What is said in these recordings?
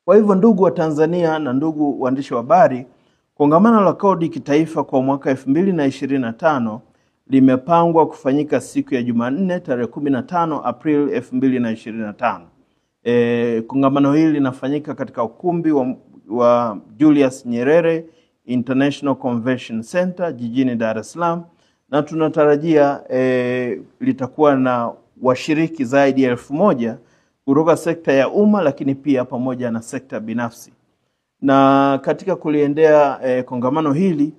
Kwa hivyo ndugu wa Tanzania na ndugu waandishi wa habari, kongamano la kodi kitaifa kwa mwaka 2025 limepangwa kufanyika siku ya Jumanne tarehe 15 Aprili 2025. Kongamano hili linafanyika katika ukumbi wa Julius Nyerere International Convention Center jijini Dar es Salaam, na tunatarajia litakuwa na washiriki zaidi ya 1000 kutoka sekta ya umma, lakini pia pamoja na sekta binafsi. Na katika kuliendea kongamano hili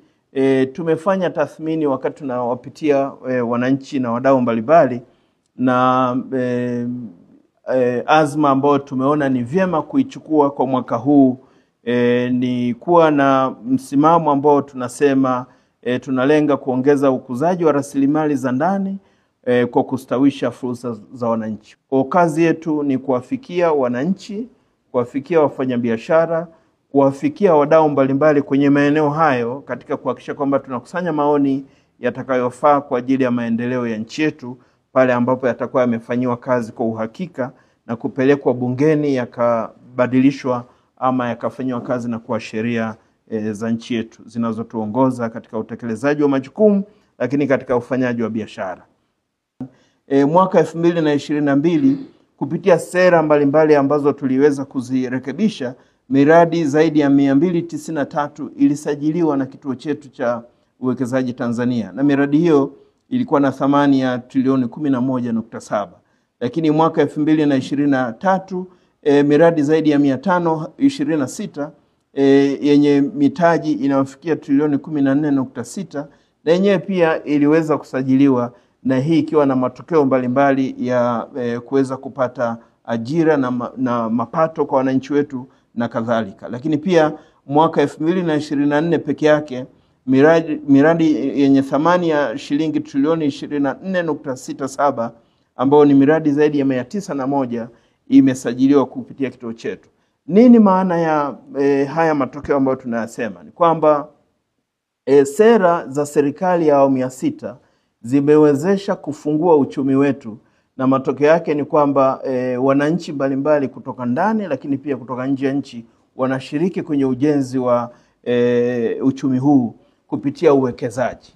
tumefanya tathmini wakati tunawapitia wananchi na wadau mbalimbali, na azma ambayo tumeona ni vyema kuichukua kwa mwaka huu ni kuwa na msimamo ambao tunasema tunalenga kuongeza ukuzaji wa rasilimali za ndani kwa kustawisha fursa za wananchi. Kwa kazi yetu ni kuwafikia wananchi, kuwafikia wafanyabiashara, kuwafikia wadau mbalimbali kwenye maeneo hayo katika kuhakikisha kwamba tunakusanya maoni yatakayofaa kwa ajili ya maendeleo ya nchi yetu pale ambapo yatakuwa yamefanywa kazi kwa uhakika na kupelekwa bungeni yakabadilishwa ama yakafanywa kazi na kuwa sheria za nchi yetu zinazotuongoza katika utekelezaji wa majukumu, lakini katika ufanyaji wa biashara. Mwaka 2022 kupitia sera mbalimbali ambazo tuliweza kuzirekebisha, miradi zaidi ya 293 ilisajiliwa na kituo chetu cha uwekezaji Tanzania, na miradi hiyo ilikuwa na thamani ya trilioni 11.7. Lakini mwaka 2023 miradi zaidi ya 526 yenye mitaji inayofikia trilioni 14.6 na yenyewe pia iliweza kusajiliwa, na hii ikiwa na matokeo mbalimbali ya kuweza kupata ajira na mapato kwa wananchi wetu na kadhalika. Lakini pia mwaka 2024 peke yake miradi yenye thamani ya shilingi trilioni 24.67 ambayo ni miradi zaidi ya 901 imesajiliwa kupitia kituo chetu. Nini maana ya haya matokeo ambayo tunayasema? Ni kwamba sera za serikali ya awamu ya 6 zimewezesha kufungua uchumi wetu, na matokeo yake ni kwamba wananchi mbalimbali kutoka ndani lakini pia kutoka nje ya nchi wanashiriki kwenye ujenzi wa uchumi huu kupitia uwekezaji.